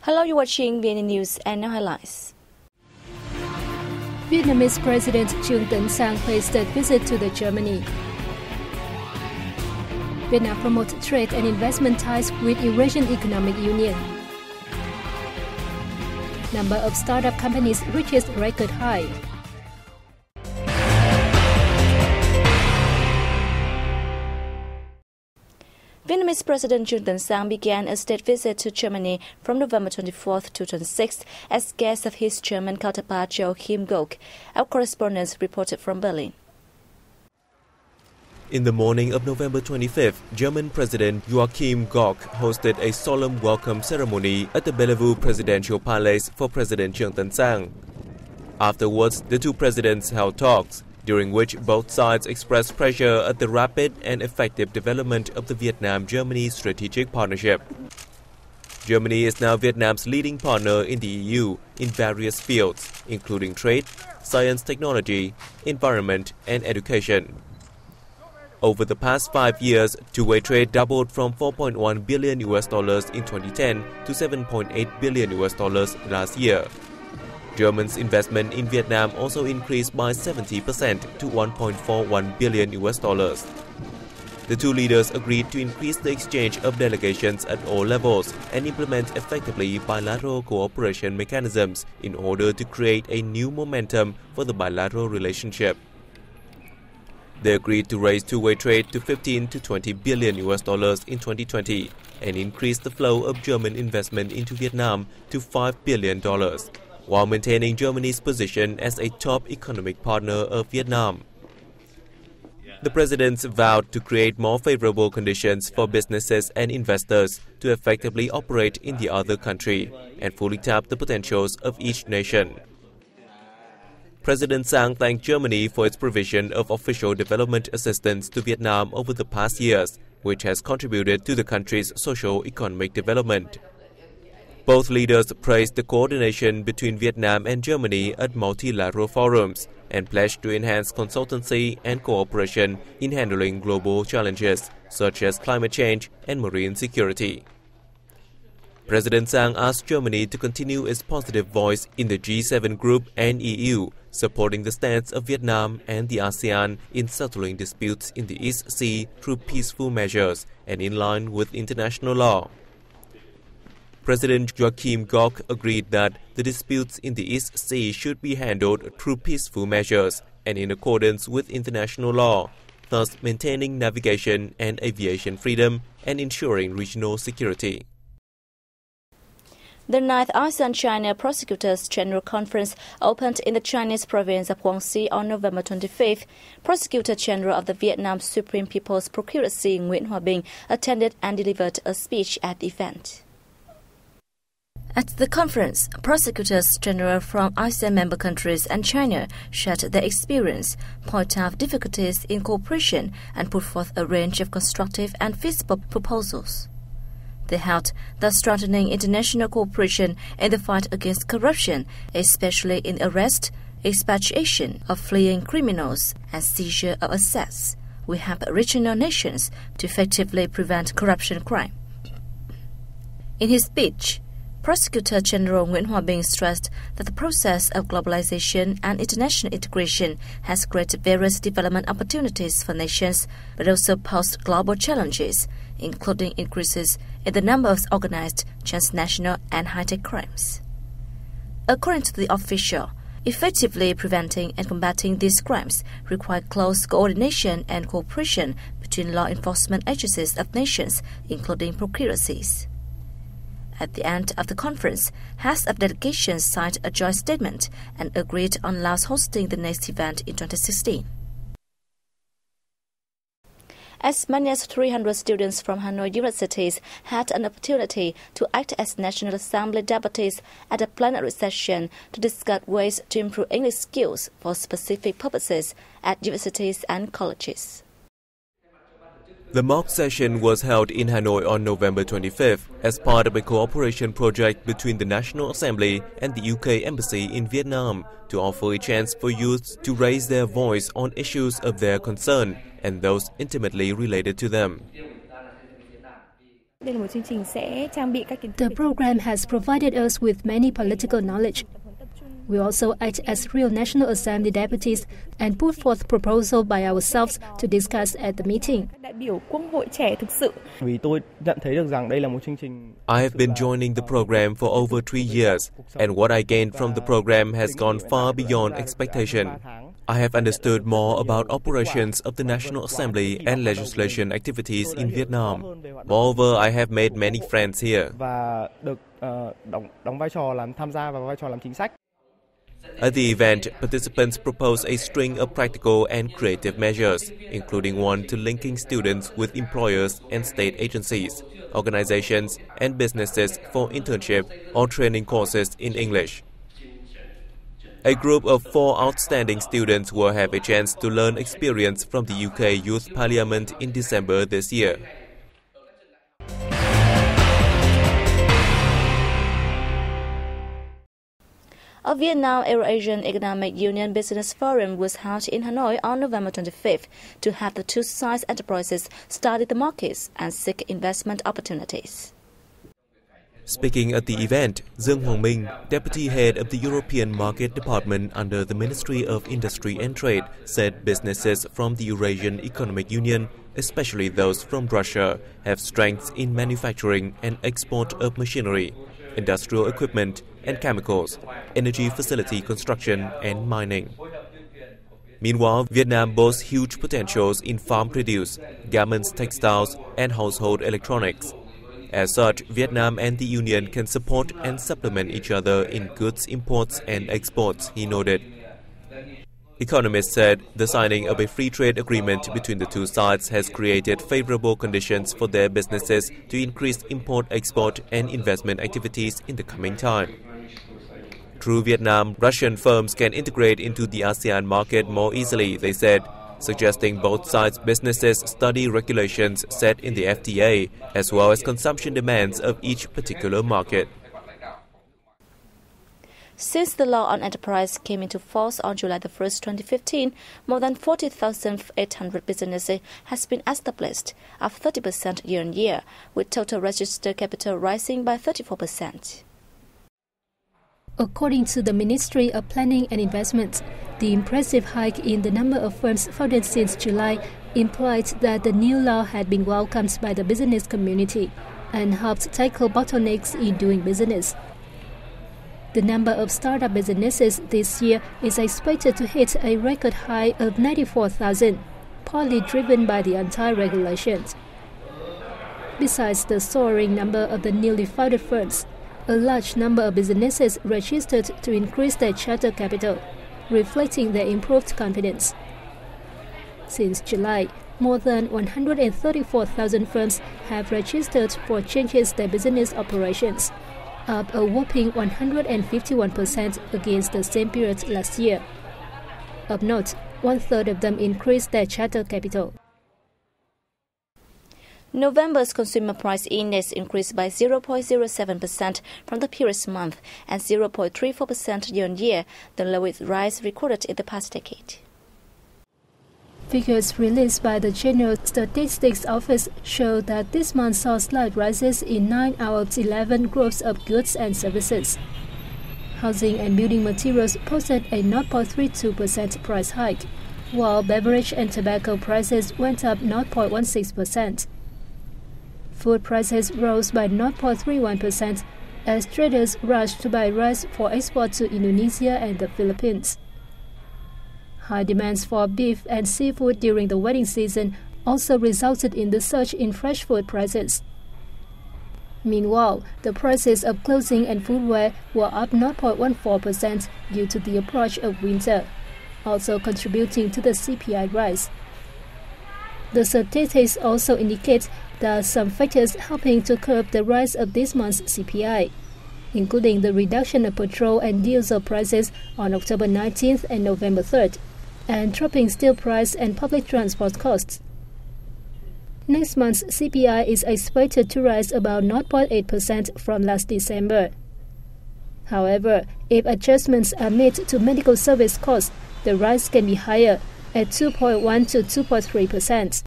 Hello, you're watching VNA News and now highlights. Vietnamese President Trương Tấn Sang pays state visit to Germany. Vietnam promotes trade and investment ties with Eurasian Economic Union. Number of startup companies reaches record high. Vietnamese President Trương Tấn Sang began a state visit to Germany from November 24th to 26th as guest of his German counterpart Joachim Gauck. Our correspondents reported from Berlin. In the morning of November 25th, German President Joachim Gauck hosted a solemn welcome ceremony at the Bellevue Presidential Palace for President Trương Tấn Sang. Afterwards, the two presidents held talks, during which both sides expressed pressure at the rapid and effective development of the Vietnam-Germany strategic partnership. Germany is now Vietnam's leading partner in the EU in various fields, including trade, science, technology, environment, and education. Over the past 5 years, two-way trade doubled from $4.1 billion in 2010 to $7.8 billion last year. Germany's investment in Vietnam also increased by 70% to $1.41 billion. The two leaders agreed to increase the exchange of delegations at all levels and implement effectively bilateral cooperation mechanisms in order to create a new momentum for the bilateral relationship. They agreed to raise two-way trade to $15 to $20 billion in 2020 and increase the flow of German investment into Vietnam to $5 billion. While maintaining Germany's position as a top economic partner of Vietnam. The presidents vowed to create more favorable conditions for businesses and investors to effectively operate in the other country and fully tap the potentials of each nation. President Sang thanked Germany for its provision of official development assistance to Vietnam over the past years, which has contributed to the country's socio-economic development. Both leaders praised the coordination between Vietnam and Germany at multilateral forums and pledged to enhance consultancy and cooperation in handling global challenges such as climate change and marine security. President Sang asked Germany to continue its positive voice in the G7 group and EU, supporting the stance of Vietnam and the ASEAN in settling disputes in the East Sea through peaceful measures and in line with international law. President Joachim Gauck agreed that the disputes in the East Sea should be handled through peaceful measures and in accordance with international law, thus maintaining navigation and aviation freedom and ensuring regional security. The 9th ASEAN-China Prosecutors General Conference opened in the Chinese province of Guangxi on November 25th. Prosecutor General of the Vietnam Supreme People's Procuracy Nguyễn Hòa Bình attended and delivered a speech at the event. At the conference, prosecutors general from ASEAN member countries and China shared their experience, point out difficulties in cooperation, and put forth a range of constructive and feasible proposals. They held that strengthening international cooperation in the fight against corruption, especially in arrest, expatriation of fleeing criminals, and seizure of assets, will help regional nations to effectively prevent corruption crime. In his speech, Prosecutor General Nguyễn Hòa Bình stressed that the process of globalization and international integration has created various development opportunities for nations, but also posed global challenges, including increases in the number of organized, transnational, and high-tech crimes. According to the official, effectively preventing and combating these crimes require close coordination and cooperation between law enforcement agencies of nations, including procuracies. At the end of the conference, heads of delegations signed a joint statement and agreed on Laos hosting the next event in 2016. As many as 300 students from Hanoi universities had an opportunity to act as National Assembly deputies at a plenary session to discuss ways to improve English skills for specific purposes at universities and colleges. The mock session was held in Hanoi on November 25th as part of a cooperation project between the National Assembly and the UK Embassy in Vietnam to offer a chance for youths to raise their voice on issues of their concern and those intimately related to them. The program has provided us with many political knowledge. We also act as real National Assembly deputies and put forth proposals by ourselves to discuss at the meeting. I have been joining the program for over 3 years, and what I gained from the program has gone far beyond expectation. I have understood more about operations of the National Assembly and legislation activities in Vietnam. Moreover, I have made many friends here. At the event, participants proposed a string of practical and creative measures, including one to linking students with employers and state agencies, organizations, and businesses for internship or training courses in English. A group of 4 outstanding students will have a chance to learn experience from the UK Youth Parliament in December this year. A Vietnam Euro-Asian Economic Union Business Forum was held in Hanoi on November 25th to have the two sides' enterprises study the markets and seek investment opportunities. Speaking at the event, Dương Hoàng Minh, Deputy Head of the European Market Department under the Ministry of Industry and Trade, said businesses from the Eurasian Economic Union, especially those from Russia, have strengths in manufacturing and export of machinery, industrial equipment and chemicals, energy facility construction and mining. Meanwhile, Vietnam boasts huge potentials in farm produce, garments, textiles and household electronics. As such, Vietnam and the Union can support and supplement each other in goods imports and exports, he noted. Economists said the signing of a free trade agreement between the two sides has created favorable conditions for their businesses to increase import, export and investment activities in the coming time. Through Vietnam, Russian firms can integrate into the ASEAN market more easily, they said, suggesting both sides' businesses study regulations set in the FTA as well as consumption demands of each particular market. Since the law on enterprise came into force on July 1st, 2015, more than 40,800 businesses has been established, up 30% year-on-year, with total registered capital rising by 34%. According to the Ministry of Planning and Investment, the impressive hike in the number of firms founded since July implied that the new law had been welcomed by the business community and helped tackle bottlenecks in doing business. The number of startup businesses this year is expected to hit a record high of 94,000, partly driven by the anti-regulations. Besides the soaring number of the newly founded firms, a large number of businesses registered to increase their charter capital, reflecting their improved confidence. Since July, more than 134,000 firms have registered for changes their business operations, up a whopping 151% against the same period last year. Of note, 1/3 of them increased their charter capital. November's consumer price index increased by 0.07% from the previous month and 0.34% year-on-year, the lowest rise recorded in the past decade. Figures released by the General Statistics Office show that this month saw slight rises in 9 out of 11 groups of goods and services. Housing and building materials posted a 0.32% price hike, while beverage and tobacco prices went up 0.16%. Food prices rose by 0.31% as traders rushed to buy rice for export to Indonesia and the Philippines. High demands for beef and seafood during the wedding season also resulted in the surge in fresh food prices. Meanwhile, the prices of clothing and footwear were up 0.14% due to the approach of winter, also contributing to the CPI rise. The statistics also indicate there are some factors helping to curb the rise of this month's CPI, including the reduction of petrol and diesel prices on October 19th and November 3rd, and dropping steel price and public transport costs. Next month's CPI is expected to rise about 0.8% from last December. However, if adjustments are made to medical service costs, the rise can be higher, at 2.1 to 2.3%.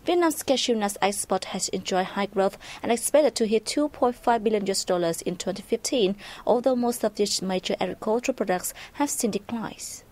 Vietnam's cashew nuts export has enjoyed high growth and expected to hit $2.5 billion in 2015, although most of its major agricultural products have seen declines.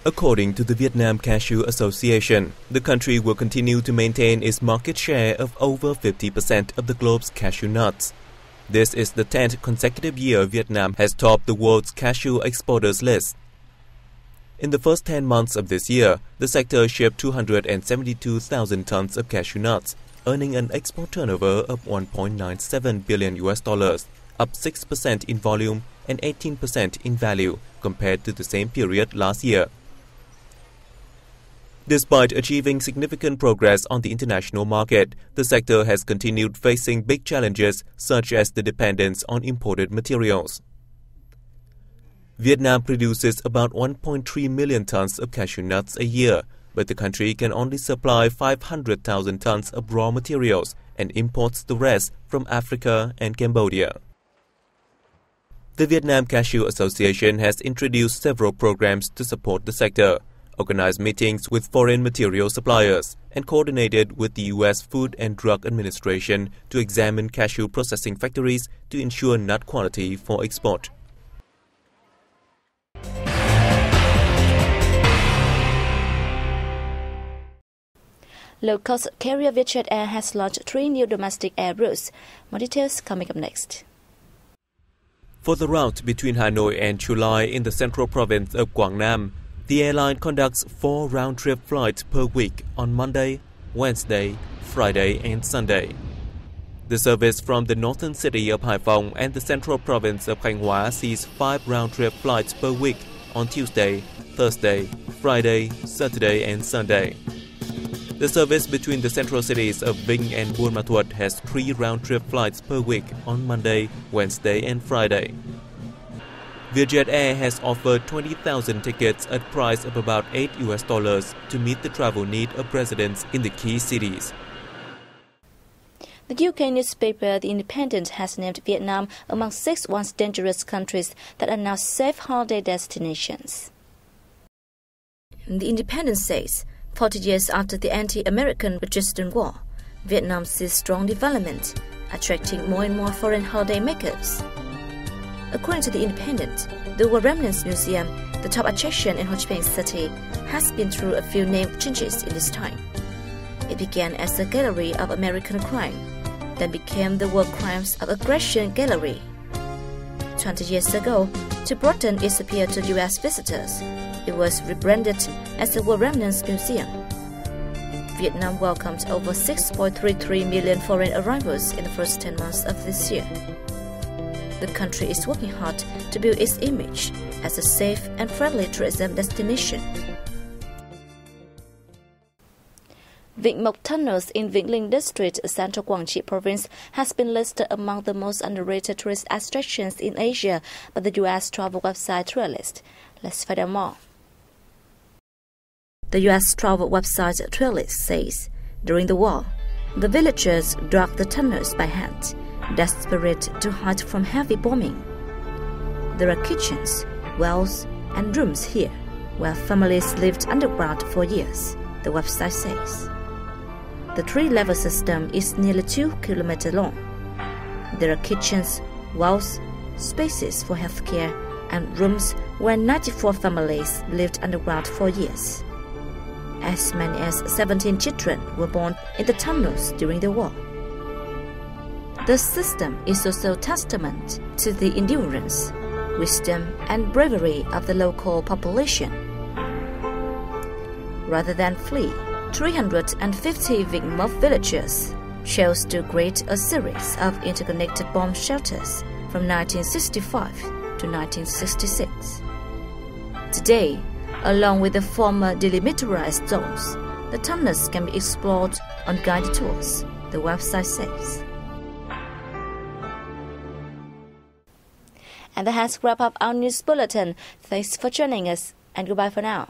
According to the Vietnam Cashew Association, the country will continue to maintain its market share of over 50% of the globe's cashew nuts. This is the 10th consecutive year Vietnam has topped the world's cashew exporters list. In the first 10 months of this year, the sector shipped 272,000 tons of cashew nuts, earning an export turnover of $1.97 billion, up 6% in volume and 18% in value compared to the same period last year. Despite achieving significant progress on the international market, the sector has continued facing big challenges such as the dependence on imported materials. Vietnam produces about 1.3 million tons of cashew nuts a year, but the country can only supply 500,000 tons of raw materials and imports the rest from Africa and Cambodia. The Vietnam Cashew Association has introduced several programs to support the sector, organized meetings with foreign material suppliers, and coordinated with the U.S. Food and Drug Administration to examine cashew processing factories to ensure nut quality for export. Low-cost carrier Vietjet Air has launched 3 new domestic air routes. More details coming up next. For the route between Hanoi and Chu Lai in the central province of Quảng Nam, the airline conducts 4 round-trip flights per week on Monday, Wednesday, Friday and Sunday. The service from the northern city of Hải Phòng and the central province of Thanh Hóa sees 5 round-trip flights per week on Tuesday, Thursday, Friday, Saturday and Sunday. The service between the central cities of Vinh and Buôn Ma Thuột has 3 round-trip flights per week on Monday, Wednesday and Friday. Vietjet Air has offered 20,000 tickets at a price of about $8 to meet the travel need of residents in the key cities. The UK newspaper The Independent has named Vietnam among 6 once dangerous countries that are now safe holiday destinations. The Independent says, 40 years after the anti-American Resistance War, Vietnam sees strong development, attracting more and more foreign holiday makers. According to The Independent, the War Remnants Museum, the top attraction in Ho Chi Minh City, has been through a few name changes in this time. It began as a gallery of American crime, then became the War Crimes of Aggression Gallery. 20 years ago, to broaden its appeal to U.S. visitors, it was rebranded as the War Remnants Museum. Vietnam welcomed over 6.33 million foreign arrivals in the first 10 months of this year. The country is working hard to build its image as a safe and friendly tourism destination. Vĩnh Mộc Tunnels in Vĩnh Linh District, Central Quảng Trị Province, has been listed among the most underrated tourist attractions in Asia by the U.S. travel website Tourist. Let's find out more. The U.S. travel website Tourist says, during the war, the villagers dug the tunnels by hand, desperate to hide from heavy bombing. There are kitchens, wells, and rooms here, where families lived underground for years, the website says. The 3-level system is nearly 2 kilometers long. There are kitchens, wells, spaces for healthcare, and rooms where 94 families lived underground for years. As many as 17 children were born in the tunnels during the war. The system is also testament to the endurance, wisdom, and bravery of the local population. Rather than flee, 350 Vĩnh Mộc villagers chose to create a series of interconnected bomb shelters from 1965 to 1966. Today, along with the former delimitarized zones, the tunnels can be explored on guided tours, the website says. And that has wrapped up our news bulletin. Thanks for joining us, and goodbye for now.